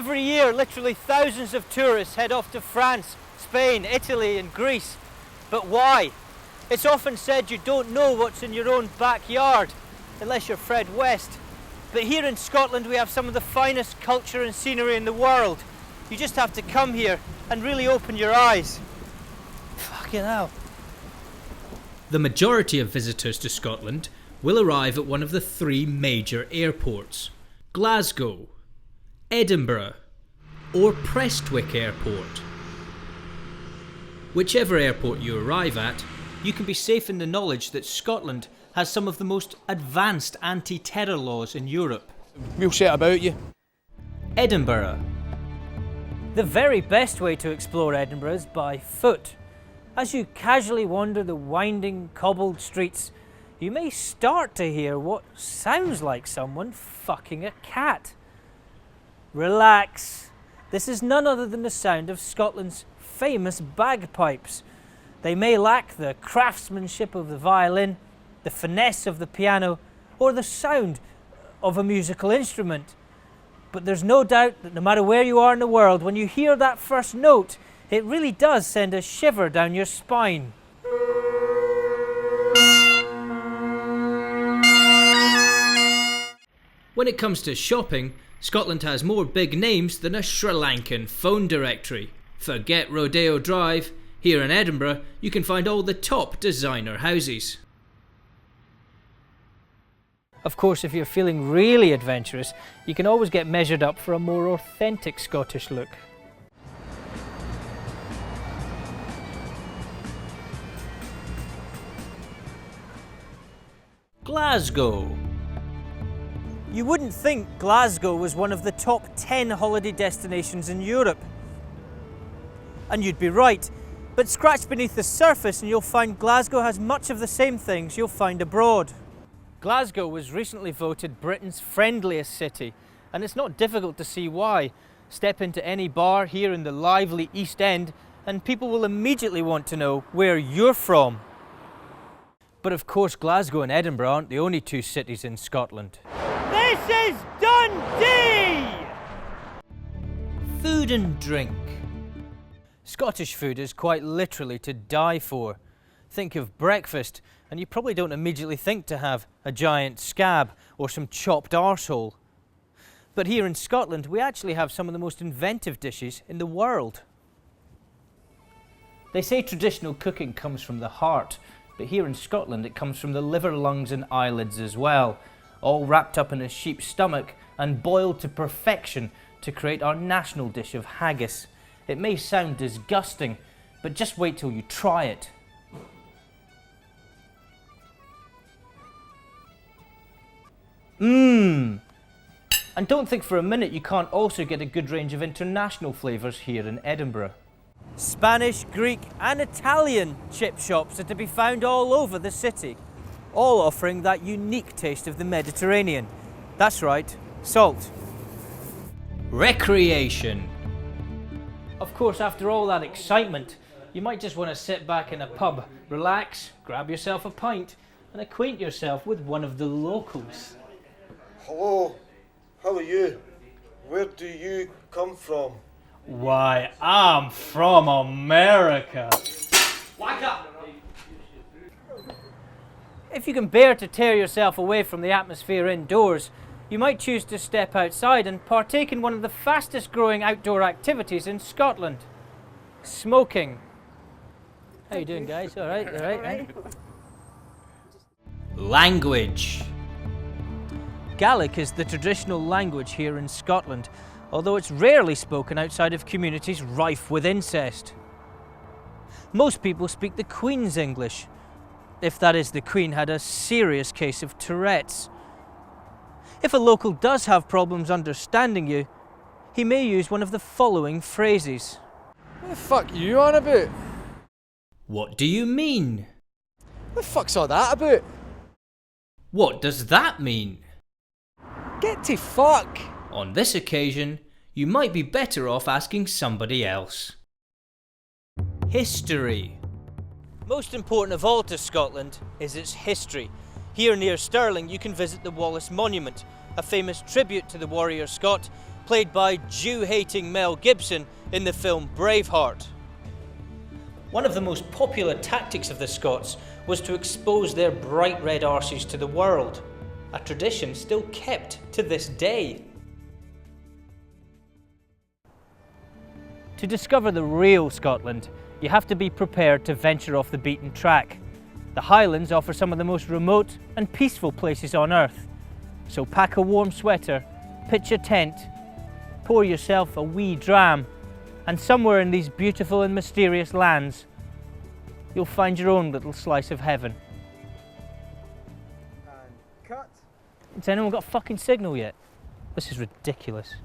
Every year, literally thousands of tourists head off to France, Spain, Italy and Greece. But why? It's often said you don't know what's in your own backyard, unless you're Fred West. But here in Scotland we have some of the finest culture and scenery in the world. You just have to come here and really open your eyes. Fucking hell. The majority of visitors to Scotland will arrive at one of the three major airports: Glasgow, Edinburgh or Prestwick Airport. Whichever airport you arrive at, you can be safe in the knowledge that Scotland has some of the most advanced anti-terror laws in Europe. We'll set about you. Edinburgh. The very best way to explore Edinburgh is by foot. As you casually wander the winding, cobbled streets, you may start to hear what sounds like someone fucking a cat. Relax. This is none other than the sound of Scotland's famous bagpipes. They may lack the craftsmanship of the violin, the finesse of the piano, or the sound of a musical instrument. But there's no doubt that no matter where you are in the world, when you hear that first note, it really does send a shiver down your spine. When it comes to shopping, Scotland has more big names than a Sri Lankan phone directory. Forget Rodeo Drive. Here in Edinburgh, you can find all the top designer houses. Of course, if you're feeling really adventurous, you can always get measured up for a more authentic Scottish look. Glasgow. You wouldn't think Glasgow was one of the top 10 holiday destinations in Europe. And you'd be right, but scratch beneath the surface and you'll find Glasgow has much of the same things you'll find abroad. Glasgow was recently voted Britain's friendliest city, and it's not difficult to see why. Step into any bar here in the lively East End and people will immediately want to know where you're from. But of course Glasgow and Edinburgh aren't the only two cities in Scotland. This is Dundee! Food and drink. Scottish food is quite literally to die for. Think of breakfast and you probably don't immediately think to have a giant scab or some chopped arsehole. But here in Scotland we actually have some of the most inventive dishes in the world. They say traditional cooking comes from the heart, but here in Scotland it comes from the liver, lungs and eyelids as well, all wrapped up in a sheep's stomach and boiled to perfection to create our national dish of haggis. It may sound disgusting, but just wait till you try it. Mmm! And don't think for a minute you can't also get a good range of international flavours here in Edinburgh. Spanish, Greek and Italian chip shops are to be found all over the city, all offering that unique taste of the Mediterranean. That's right, salt. Recreation. Of course, after all that excitement, you might just want to sit back in a pub, relax, grab yourself a pint and acquaint yourself with one of the locals. Hello, how are you? Where do you come from? Why, I'm from America. Wake up! If you can bear to tear yourself away from the atmosphere indoors, you might choose to step outside and partake in one of the fastest growing outdoor activities in Scotland. Smoking. How you doing, guys? All right, right? Language. Gaelic is the traditional language here in Scotland, although it's rarely spoken outside of communities rife with incest. Most people speak the Queen's English, if that is, the Queen had a serious case of Tourette's. If a local does have problems understanding you, he may use one of the following phrases. What the fuck are you on about? What do you mean? What the fuck's all that about? What does that mean? Get to fuck! On this occasion, you might be better off asking somebody else. History. Most important of all to Scotland is its history. Here near Stirling you can visit the Wallace Monument, a famous tribute to the warrior Scot played by Jew-hating Mel Gibson in the film Braveheart. One of the most popular tactics of the Scots was to expose their bright red arses to the world, a tradition still kept to this day. To discover the real Scotland, you have to be prepared to venture off the beaten track. The Highlands offer some of the most remote and peaceful places on earth. So pack a warm sweater, pitch a tent, pour yourself a wee dram, and somewhere in these beautiful and mysterious lands, you'll find your own little slice of heaven. And cut. Has anyone got a fucking signal yet? This is ridiculous.